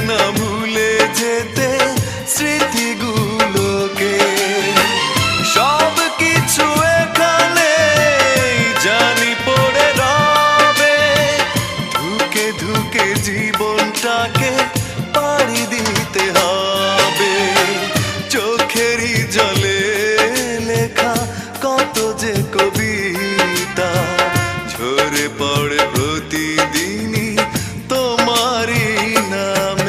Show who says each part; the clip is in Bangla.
Speaker 1: না ভুলে যেতে স্মৃতিগুলোকে। সব কিছু এখানে জানি পড়ে রবে, ধুকে ধুকে জীবনটাকে পাড়ি দিতে হবে।